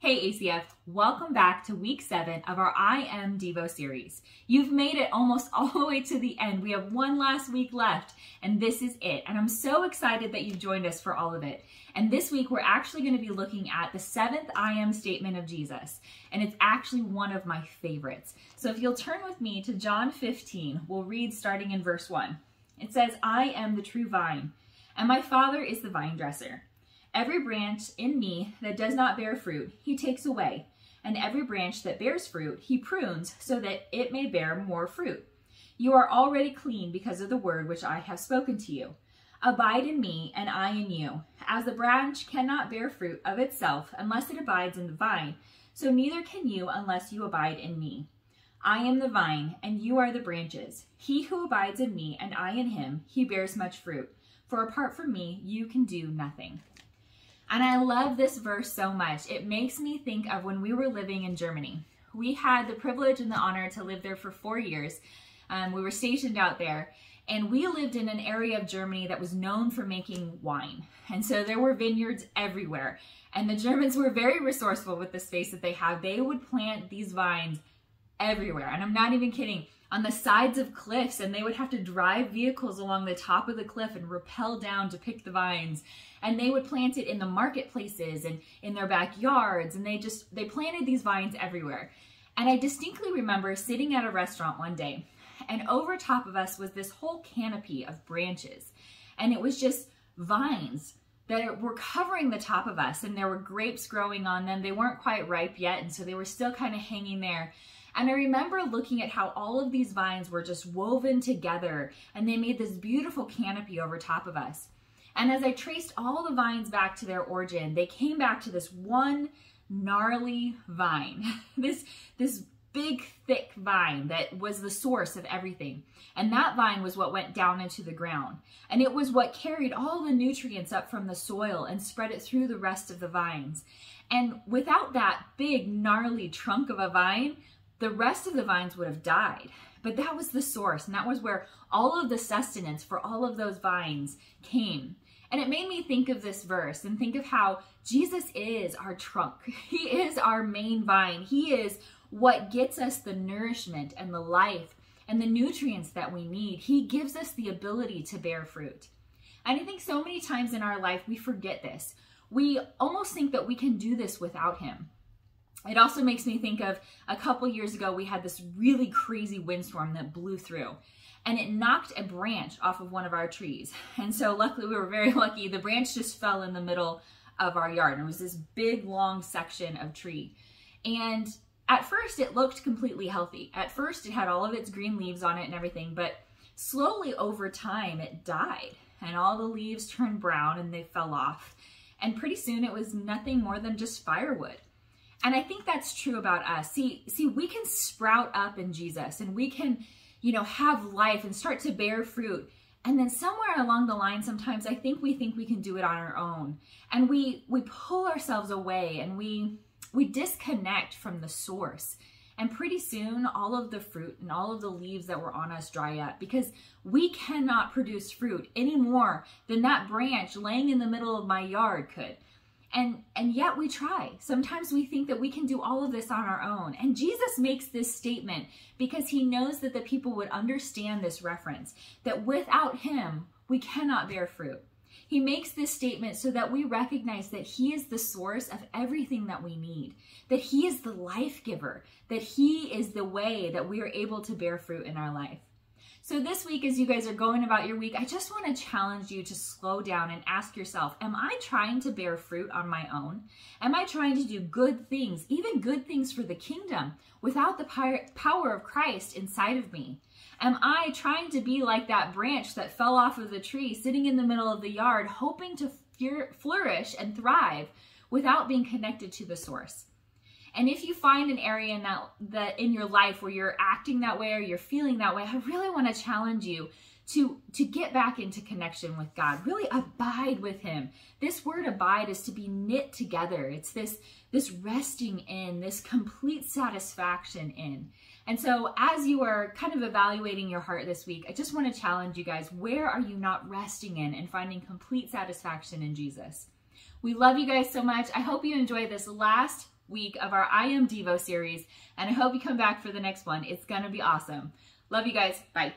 Hey ACF, welcome back to week 7 of our I Am Devos series. You've made it almost all the way to the end. We have one last week left and this is it. And I'm so excited that you've joined us for all of it. And this week we're actually going to be looking at the 7th I Am statement of Jesus. And it's actually one of my favorites. So if you'll turn with me to John 15, we'll read starting in verse 1. It says, I am the true vine, and my Father is the vine dresser. Every branch in me that does not bear fruit, he takes away. And every branch that bears fruit, he prunes so that it may bear more fruit. You are already clean because of the word which I have spoken to you. Abide in me, and I in you. As the branch cannot bear fruit of itself unless it abides in the vine, so neither can you unless you abide in me. I am the vine, and you are the branches. He who abides in me, and I in him, he bears much fruit. For apart from me, you can do nothing. And I love this verse so much. It makes me think of when we were living in Germany. We had the privilege and the honor to live there for 4 years. We were stationed out there, and we lived in an area of Germany that was known for making wine. And so there were vineyards everywhere. And the Germans were very resourceful with the space that they have. They would plant these vines everywhere. And I'm not even kidding. On the sides of cliffs, and they would have to drive vehicles along the top of the cliff and rappel down to pick the vines. And they would plant it in the marketplaces and in their backyards, and they planted these vines everywhere. And I distinctly remember sitting at a restaurant one day, and over top of us was this whole canopy of branches, and it was just vines that were covering the top of us, and there were grapes growing on them. They weren't quite ripe yet, and so they were still kind of hanging there. And I remember looking at how all of these vines were just woven together, and they made this beautiful canopy over top of us. And as I traced all the vines back to their origin, they came back to this one gnarly vine, this big, thick vine that was the source of everything. And that vine was what went down into the ground. And it was what carried all the nutrients up from the soil and spread it through the rest of the vines. And without that big, gnarly trunk of a vine, the rest of the vines would have died. But that was the source, and that was where all of the sustenance for all of those vines came. And it made me think of this verse and think of how Jesus is our trunk. He is our main vine. He is what gets us the nourishment and the life and the nutrients that we need. He gives us the ability to bear fruit. And I think so many times in our life we forget this. We almost think that we can do this without him. It also makes me think of a couple years ago, we had this really crazy windstorm that blew through, and it knocked a branch off of one of our trees. And so luckily, we were very lucky. The branch just fell in the middle of our yard, and it was this big, long section of tree. And at first, it looked completely healthy. At first, it had all of its green leaves on it and everything, but slowly over time, it died, and all the leaves turned brown and they fell off. And pretty soon, it was nothing more than just firewood. And I think that's true about us. See, we can sprout up in Jesus, and we can, have life and start to bear fruit. And then somewhere along the line, sometimes I think we can do it on our own. And we pull ourselves away, and we disconnect from the source. And pretty soon, all of the fruit and all of the leaves that were on us dry up, because we cannot produce fruit any more than that branch laying in the middle of my yard could. And yet we try. Sometimes we think that we can do all of this on our own. And Jesus makes this statement because he knows that the people would understand this reference, that without him, we cannot bear fruit. He makes this statement so that we recognize that he is the source of everything that we need, that he is the life giver, that he is the way that we are able to bear fruit in our life. So this week, as you guys are going about your week, I just want to challenge you to slow down and ask yourself, am I trying to bear fruit on my own? Am I trying to do good things, even good things for the kingdom, without the power of Christ inside of me? Am I trying to be like that branch that fell off of the tree, sitting in the middle of the yard, hoping to flourish and thrive without being connected to the source? And if you find an area in your life where you're acting that way or you're feeling that way, I really want to challenge you to get back into connection with God. Really abide with him. This word abide is to be knit together. It's this resting in, this complete satisfaction in. And so as you are kind of evaluating your heart this week, I just want to challenge you guys, where are you not resting in and finding complete satisfaction in Jesus? We love you guys so much. I hope you enjoy this last week of our I Am Devo series, and I hope you come back for the next one. It's going to be awesome. Love you guys. Bye.